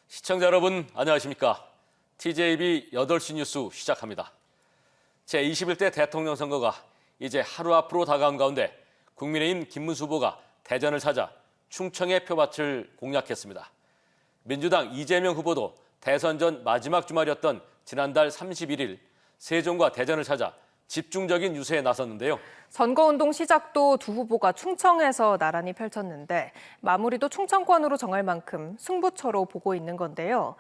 시청자 여러분 안녕하십니까? TJB 8시 뉴스 시작합니다. 제21대 대통령 선거가 이제 하루 앞으로 다가온 가운데 국민의힘 김문수 후보가 대전을 찾아 충청의 표밭을 공략했습니다. 민주당 이재명 후보도 대선 전 마지막 주말이었던 지난달 31일 세종과 대전을 찾아 집중적인 유세에 나섰는데요. 선거운동 시작도 두 후보가 충청에서 나란히 펼쳤는데 마무리도 충청권으로 정할 만큼 승부처로 보고 있는 건데요.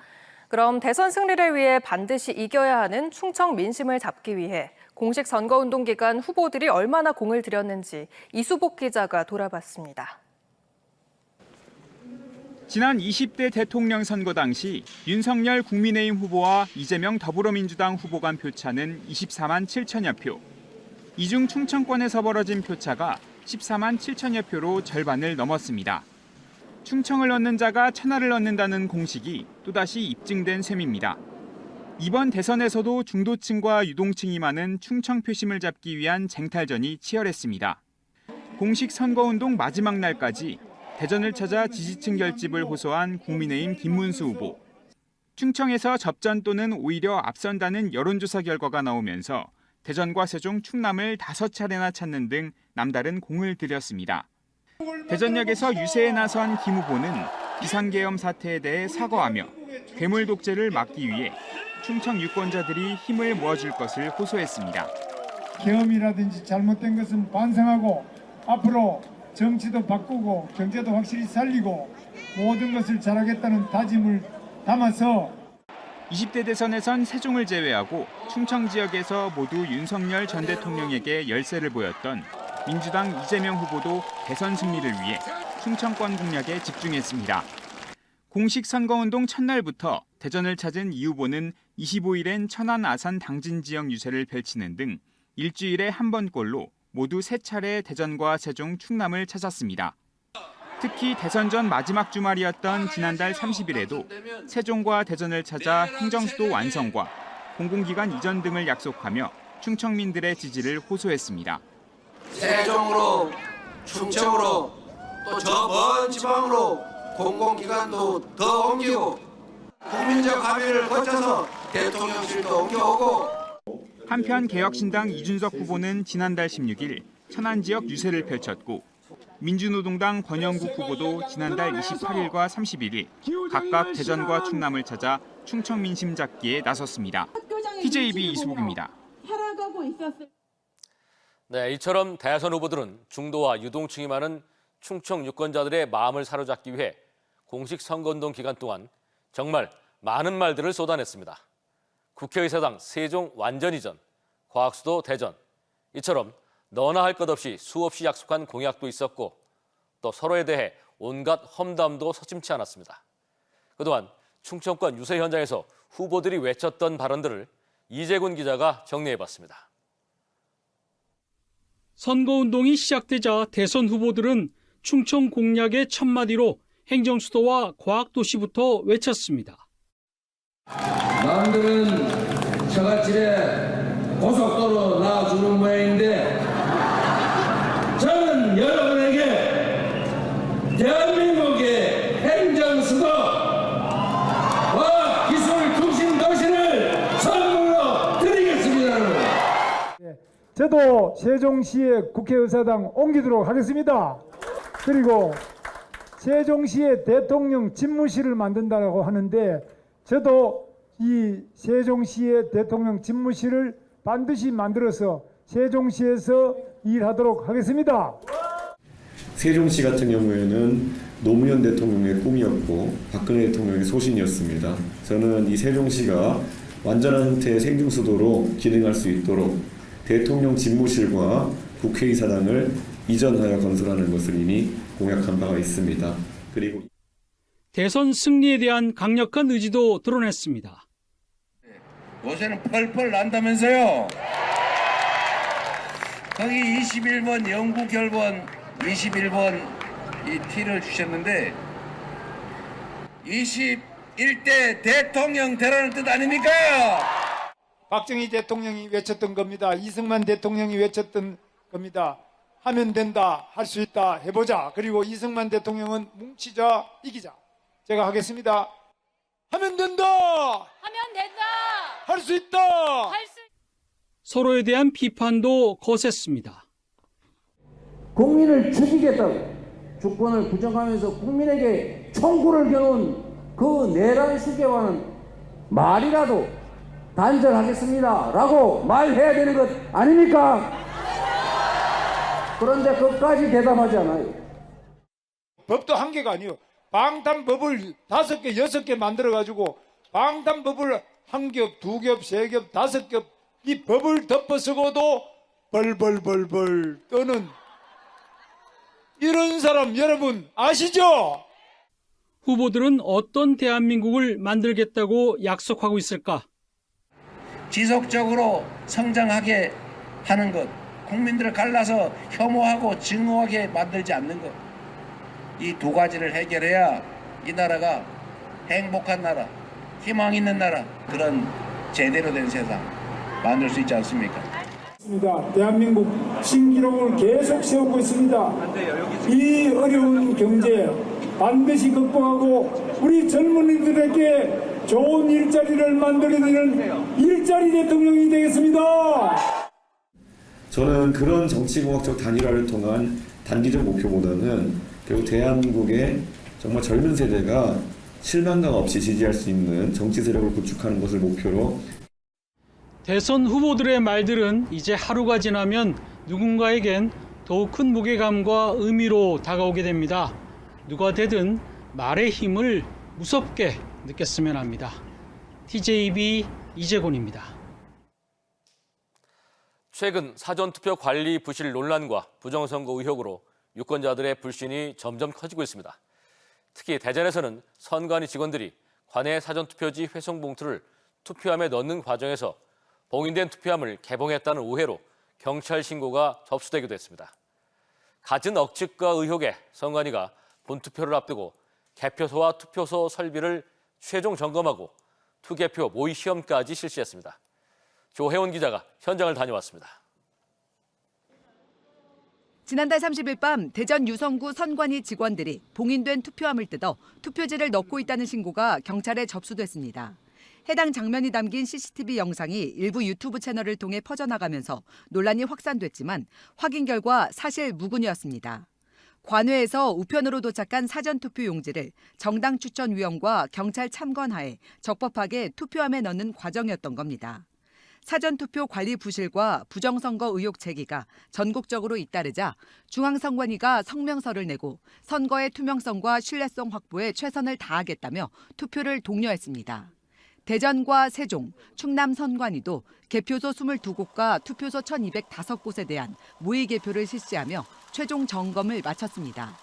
그럼 대선 승리를 위해 반드시 이겨야 하는 충청 민심을 잡기 위해 공식 선거운동 기간 후보들이 얼마나 공을 들였는지 이수복 기자가 돌아봤습니다. 지난 20대 대통령 선거 당시 윤석열 국민의힘 후보와 이재명 더불어민주당 후보 간 표차는 24만 7천여 표. 이중 충청권에서 벌어진 표차가 14만 7천여 표로 절반을 넘었습니다. 충청을 얻는 자가 천하를 얻는다는 공식이 또다시 입증된 셈입니다. 이번 대선에서도 중도층과 유동층이 많은 충청 표심을 잡기 위한 쟁탈전이 치열했습니다. 공식 선거운동 마지막 날까지 대전을 찾아 지지층 결집을 호소한 국민의힘 김문수 후보. 충청에서 접전 또는 오히려 앞선다는 여론조사 결과가 나오면서 대전과 세종, 충남을 5차례나 찾는 등 남다른 공을 들였습니다. 대전역에서 유세에 나선 김 후보는 비상계엄 사태에 대해 사과하며 괴물 독재를 막기 위해 충청 유권자들이 힘을 모아줄 것을 호소했습니다. 계엄이라든지 잘못된 것은 반성하고 앞으로 정치도 바꾸고 경제도 확실히 살리고 모든 것을 잘하겠다는 다짐을 담아서 20대 대선에선 세종을 제외하고 충청 지역에서 모두 윤석열 전 대통령에게 열세를 보였던 민주당 이재명 후보도 대선 승리를 위해 충청권 공략에 집중했습니다. 공식 선거운동 첫날부터 대전을 찾은 이 후보는 25일엔 천안, 아산, 당진 지역 유세를 펼치는 등 일주일에 한 번꼴로 모두 3차례 대전과 세종, 충남을 찾았습니다. 특히 대선 전 마지막 주말이었던 지난달 30일에도 세종과 대전을 찾아 행정수도 완성과 공공기관 이전 등을 약속하며 충청민들의 지지를 호소했습니다. 세종으로, 충청으로, 또 저 먼 지방으로 공공기관도 더 옮기고 국민적 합의를 거쳐서 대통령실도 옮겨오고. 한편 개혁신당 이준석 후보는 지난달 16일 천안 지역 유세를 펼쳤고 민주노동당 권영국 후보도 지난달 28일과 31일 각각 대전과 충남을 찾아 충청 민심 잡기에 나섰습니다. TJB 이수복입니다. 네, 이처럼 대선 후보들은 중도와 유동층이 많은 충청 유권자들의 마음을 사로잡기 위해 공식 선거운동 기간 동안 정말 많은 말들을 쏟아냈습니다. 국회의사당 세종 완전 이전, 과학수도 대전, 이처럼 너나 할 것 없이 수없이 약속한 공약도 있었고 또 서로에 대해 온갖 험담도 서슴지 않았습니다. 그동안 충청권 유세 현장에서 후보들이 외쳤던 발언들을 이재군 기자가 정리해봤습니다. 선거운동이 시작되자 대선 후보들은 충청 공약의 첫마디로 행정수도와 과학도시부터 외쳤습니다. 남들은 처갓집에 고속도로 놔주는 모양인데 저는 여러분에게 대한민국의 행정수도 과학기술중심도시를 선물로 드리겠습니다. 저도 세종시의 국회의사당 옮기도록 하겠습니다. 그리고 세종시의 대통령 집무실을 만든다고 하는데 저도 이 세종시의 대통령 집무실을 반드시 만들어서 세종시에서 일하도록 하겠습니다. 세종시 같은 경우에는 노무현 대통령의 꿈이었고 박근혜 대통령의 소신이었습니다. 저는 이 세종시가 완전한 형태의 행정수도로 기능할 수 있도록 대통령 집무실과 국회의사당을 이전하여 건설하는 것을 이미 공약한 바가 있습니다. 그리고 대선 승리에 대한 강력한 의지도 드러냈습니다. 요새는 펄펄 난다면서요. 거기 21번 영구 결번 21번 이 티를 주셨는데 21대 대통령 되라는 뜻 아닙니까? 박정희 대통령이 외쳤던 겁니다. 이승만 대통령이 외쳤던 겁니다. 하면 된다, 할 수 있다, 해보자. 그리고 이승만 대통령은 뭉치자, 이기자. 제가 하겠습니다. 하면 된다. 하면 된다. 할 수 있다. 서로에 대한 비판도 거셌습니다. 국민을 죽이겠다고 주권을 부정하면서 국민에게 총구를 겨눈 그 내란 수괴와는 말이라도 단절하겠습니다 라고 말해야 되는 것 아닙니까? 그런데 그것까지 대답하지 않아요. 법도 한계가 아니에요. 방탄법을 5개, 6개 만들어가지고 방탄법을 1겹, 2겹, 3겹, 5겹 이 법을 덮어쓰고도 벌벌벌벌 떠는 이런 사람 여러분 아시죠? 후보들은 어떤 대한민국을 만들겠다고 약속하고 있을까? 지속적으로 성장하게 하는 것, 국민들을 갈라서 혐오하고 증오하게 만들지 않는 것, 이 두 가지를 해결해야 이 나라가 행복한 나라, 희망 있는 나라, 그런 제대로 된 세상 만들 수 있지 않습니까? 대한민국 신기록을 계속 세우고 있습니다. 이 어려운 경제 반드시 극복하고 우리 젊은이들에게 좋은 일자리를 만들어내는 일자리 대통령이 되겠습니다. 저는 그런 정치공학적 단일화를 통한 단기적 목표보다는 결국 대한민국의 정말 젊은 세대가 실망감 없이 지지할 수 있는 정치 세력을 구축하는 것을 목표로 대선 후보들의 말들은 이제 하루가 지나면 누군가에겐 더욱 큰 무게감과 의미로 다가오게 됩니다. 누가 되든 말의 힘을 무섭게 느꼈으면 합니다. TJB 이재곤입니다. 최근 사전투표 관리 부실 논란과 부정선거 의혹으로 유권자들의 불신이 점점 커지고 있습니다. 특히 대전에서는 선관위 직원들이 관내 사전투표지 회송 봉투를 투표함에 넣는 과정에서 봉인된 투표함을 개봉했다는 오해로 경찰 신고가 접수되기도 했습니다. 갖은 억측과 의혹에 선관위가 본투표를 앞두고 개표소와 투표소 설비를 최종 점검하고 투개표 모의 시험까지 실시했습니다. 조혜원 기자가 현장을 다녀왔습니다. 지난달 30일 밤 대전 유성구 선관위 직원들이 봉인된 투표함을 뜯어 투표지를 넣고 있다는 신고가 경찰에 접수됐습니다. 해당 장면이 담긴 CCTV 영상이 일부 유튜브 채널을 통해 퍼져나가면서 논란이 확산됐지만 확인 결과 사실 무근이었습니다. 관외에서 우편으로 도착한 사전투표 용지를 정당 추천위원과 경찰 참관하에 적법하게 투표함에 넣는 과정이었던 겁니다. 사전투표 관리 부실과 부정선거 의혹 제기가 전국적으로 잇따르자 중앙선관위가 성명서를 내고 선거의 투명성과 신뢰성 확보에 최선을 다하겠다며 투표를 독려했습니다. 대전과 세종, 충남 선관위도 개표소 22곳과 투표소 1,205곳에 대한 모의 개표를 실시하며 최종 점검을 마쳤습니다.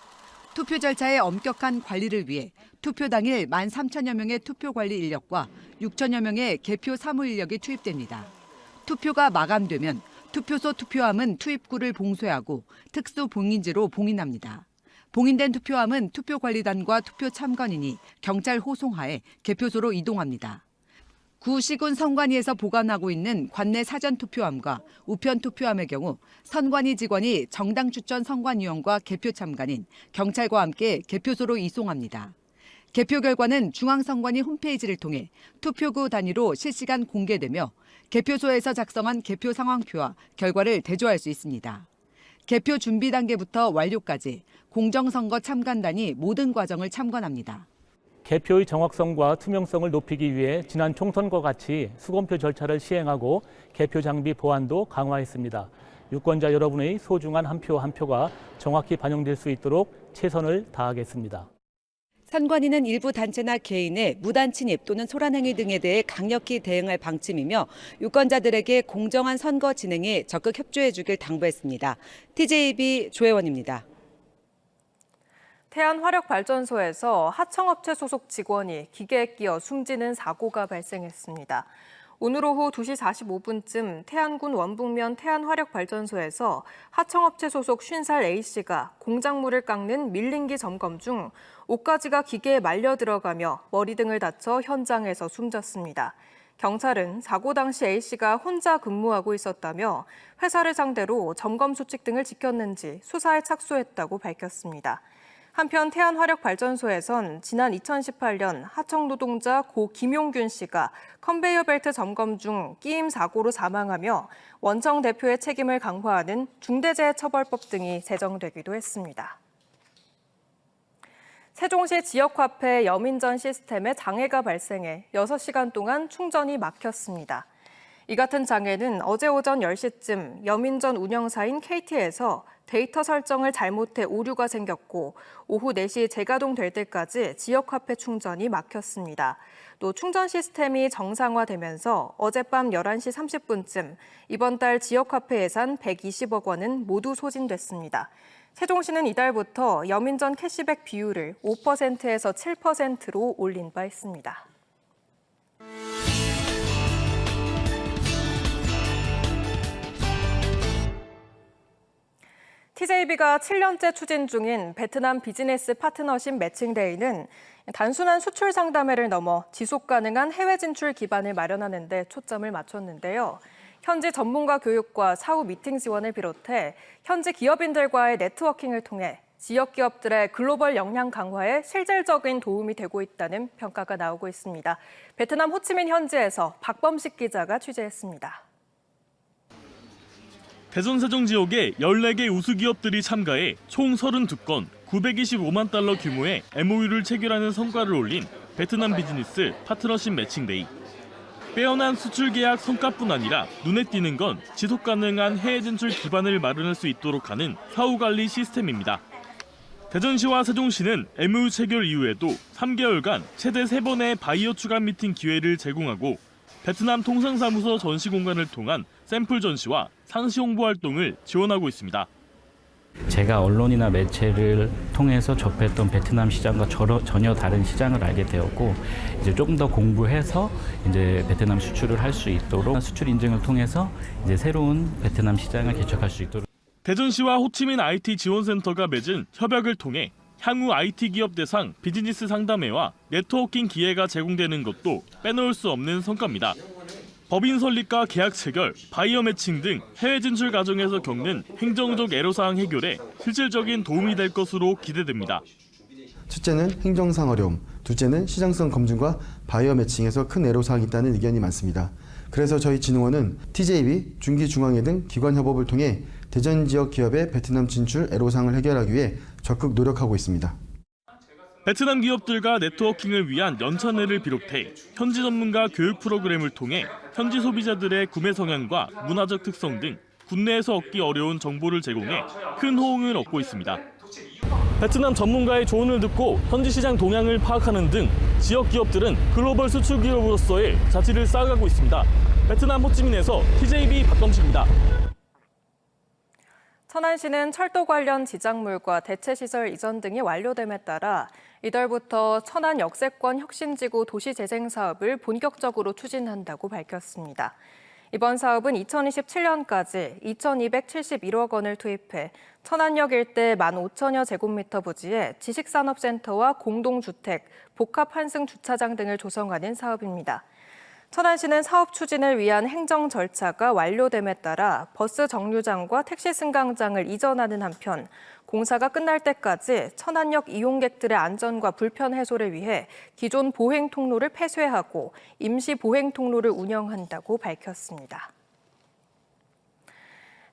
투표 절차의 엄격한 관리를 위해 투표 당일 13,000여 명의 투표 관리 인력과 6,000여 명의 개표 사무 인력이 투입됩니다. 투표가 마감되면 투표소 투표함은 투입구를 봉쇄하고 특수 봉인지로 봉인합니다. 봉인된 투표함은 투표관리단과 투표 참관인이 경찰 호송하에 개표소로 이동합니다. 구 시군 선관위에서 보관하고 있는 관내 사전투표함과 우편 투표함의 경우 선관위 직원이 정당 추천 선관위원과 개표 참관인, 경찰과 함께 개표소로 이송합니다. 개표 결과는 중앙선관위 홈페이지를 통해 투표구 단위로 실시간 공개되며 개표소에서 작성한 개표 상황표와 결과를 대조할 수 있습니다. 개표 준비 단계부터 완료까지 공정선거 참관단이 모든 과정을 참관합니다. 개표의 정확성과 투명성을 높이기 위해 지난 총선과 같이 수검표 절차를 시행하고 개표 장비 보안도 강화했습니다. 유권자 여러분의 소중한 한 표 한 표가 정확히 반영될 수 있도록 최선을 다하겠습니다. 선관위는 일부 단체나 개인의 무단 침입 또는 소란 행위 등에 대해 강력히 대응할 방침이며 유권자들에게 공정한 선거 진행에 적극 협조해 주길 당부했습니다. TJB 조혜원입니다. 태안화력발전소에서 하청업체 소속 직원이 기계에 끼어 숨지는 사고가 발생했습니다. 오늘 오후 2시 45분쯤 태안군 원북면 태안화력발전소에서 하청업체 소속 50살 A씨가 공작물을 깎는 밀링기 점검 중 옷가지가 기계에 말려 들어가며 머리 등을 다쳐 현장에서 숨졌습니다. 경찰은 사고 당시 A씨가 혼자 근무하고 있었다며 회사를 상대로 점검 수칙 등을 지켰는지 수사에 착수했다고 밝혔습니다. 한편 태안화력발전소에선 지난 2018년 하청 노동자 고 김용균 씨가 컨베이어 벨트 점검 중 끼임 사고로 사망하며 원청 대표의 책임을 강화하는 중대재해처벌법 등이 제정되기도 했습니다. 세종시 지역화폐 여민전 시스템에 장애가 발생해 6시간 동안 충전이 막혔습니다. 이 같은 장애는 어제 오전 10시쯤 여민전 운영사인 KT에서 데이터 설정을 잘못해 오류가 생겼고 오후 4시 재가동될 때까지 지역화폐 충전이 막혔습니다. 또 충전 시스템이 정상화되면서 어젯밤 11시 30분쯤 이번 달 지역화폐 예산 120억 원은 모두 소진됐습니다. 세종시는 이달부터 여민전 캐시백 비율을 5%에서 7%로 올린 바 있습니다. TJB가 7년째 추진 중인 베트남 비즈니스 파트너십 매칭데이는 단순한 수출 상담회를 넘어 지속 가능한 해외 진출 기반을 마련하는 데 초점을 맞췄는데요. 현지 전문가 교육과 사후 미팅 지원을 비롯해 현지 기업인들과의 네트워킹을 통해 지역 기업들의 글로벌 역량 강화에 실질적인 도움이 되고 있다는 평가가 나오고 있습니다. 베트남 호치민 현지에서 박범식 기자가 취재했습니다. 대전 세종 지역에 14개 우수기업들이 참가해 총 32건 925만 달러 규모의 MOU를 체결하는 성과를 올린 베트남 비즈니스 파트너십 매칭데이. 빼어난 수출 계약 성과뿐 아니라 눈에 띄는 건 지속 가능한 해외 진출 기반을 마련할 수 있도록 하는 사후 관리 시스템입니다. 대전시와 세종시는 MOU 체결 이후에도 3개월간 최대 3번의 바이어 추가 미팅 기회를 제공하고 베트남 통상사무소 전시 공간을 통한 샘플 전시와 상시 홍보 활동을 지원하고 있습니다. 제가 언론이나 매체를 통해서 접했던 베트남 시장과 전혀 다른 시장을 알게 되었고 이제 조금 더 공부해서 이제 베트남 수출을 할 수 있도록 수출 인증을 통해서 이제 새로운 베트남 시장을 개척할 수 있도록. 대전시와 호치민 IT 지원센터가 맺은 협약을 통해 향후 IT 기업 대상 비즈니스 상담회와 네트워킹 기회가 제공되는 것도 빼놓을 수 없는 성과입니다. 법인 설립과 계약 체결, 바이어 매칭 등 해외 진출 과정에서 겪는 행정적 애로사항 해결에 실질적인 도움이 될 것으로 기대됩니다. 첫째는 행정상 어려움, 둘째는 시장성 검증과 바이어 매칭에서 큰 애로사항이 있다는 의견이 많습니다. 그래서 저희 진흥원은 TJB, 중기중앙회 등 기관 협업을 통해 대전 지역 기업의 베트남 진출 애로사항을 해결하기 위해 적극 노력하고 있습니다. 베트남 기업들과 네트워킹을 위한 연찬회를 비롯해 현지 전문가 교육 프로그램을 통해 현지 소비자들의 구매 성향과 문화적 특성 등 국내에서 얻기 어려운 정보를 제공해 큰 호응을 얻고 있습니다. 베트남 전문가의 조언을 듣고 현지 시장 동향을 파악하는 등 지역 기업들은 글로벌 수출 기업으로서의 자질을 쌓아가고 있습니다. 베트남 호치민에서 TJB 박범식입니다. 천안시는 철도 관련 지작물과 대체시설 이전 등이 완료됨에 따라 이달부터 천안 역세권 혁신지구 도시재생 사업을 본격적으로 추진한다고 밝혔습니다. 이번 사업은 2027년까지 2,271억 원을 투입해 천안역 일대 15,000여 제곱미터 부지에 지식산업센터와 공동주택, 복합환승 주차장 등을 조성하는 사업입니다. 천안시는 사업 추진을 위한 행정 절차가 완료됨에 따라 버스 정류장과 택시 승강장을 이전하는 한편 공사가 끝날 때까지 천안역 이용객들의 안전과 불편 해소를 위해 기존 보행 통로를 폐쇄하고 임시 보행 통로를 운영한다고 밝혔습니다.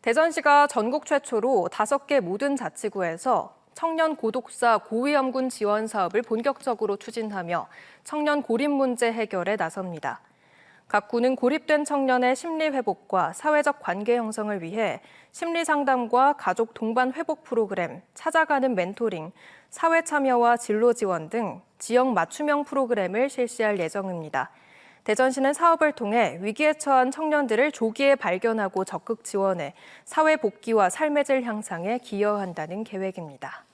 대전시가 전국 최초로 5개 모든 자치구에서 청년 고독사 고위험군 지원 사업을 본격적으로 추진하며 청년 고립 문제 해결에 나섭니다. 각 구는 고립된 청년의 심리 회복과 사회적 관계 형성을 위해 심리 상담과 가족 동반 회복 프로그램, 찾아가는 멘토링, 사회 참여와 진로 지원 등 지역 맞춤형 프로그램을 실시할 예정입니다. 대전시는 사업을 통해 위기에 처한 청년들을 조기에 발견하고 적극 지원해 사회 복귀와 삶의 질 향상에 기여한다는 계획입니다.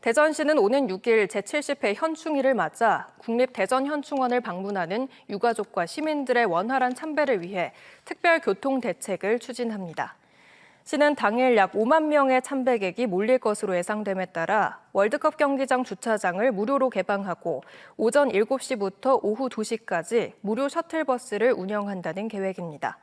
대전시는 오는 6일 제70회 현충일을 맞아 국립대전현충원을 방문하는 유가족과 시민들의 원활한 참배를 위해 특별 교통 대책을 추진합니다. 시는 당일 약 5만 명의 참배객이 몰릴 것으로 예상됨에 따라 월드컵 경기장 주차장을 무료로 개방하고 오전 7시부터 오후 2시까지 무료 셔틀버스를 운영한다는 계획입니다.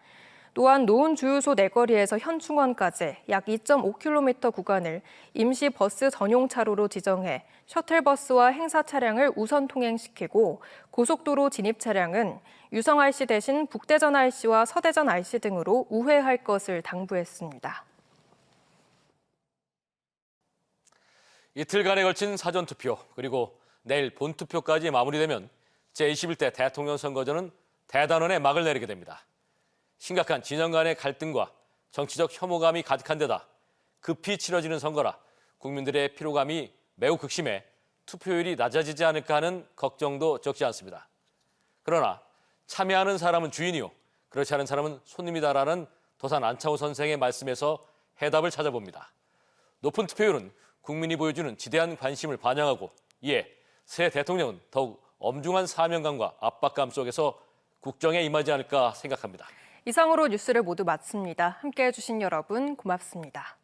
또한 노은 주유소 내거리에서 현충원까지 약 2.5km 구간을 임시 버스 전용 차로로 지정해 셔틀버스와 행사 차량을 우선 통행시키고 고속도로 진입 차량은 유성 RC 대신 북대전 RC와 서대전 RC 등으로 우회할 것을 당부했습니다. 이틀간에 걸친 사전투표 그리고 내일 본투표까지 마무리되면 제21대 대통령 선거전은 대단원의 막을 내리게 됩니다. 심각한 진영 간의 갈등과 정치적 혐오감이 가득한 데다 급히 치러지는 선거라 국민들의 피로감이 매우 극심해 투표율이 낮아지지 않을까 하는 걱정도 적지 않습니다. 그러나 참여하는 사람은 주인이요, 그렇지 않은 사람은 손님이다라는 도산 안창호 선생의 말씀에서 해답을 찾아봅니다. 높은 투표율은 국민이 보여주는 지대한 관심을 반영하고 이에 새 대통령은 더욱 엄중한 사명감과 압박감 속에서 국정에 임하지 않을까 생각합니다. 이상으로 뉴스를 모두 마칩니다. 함께해 주신 여러분 고맙습니다.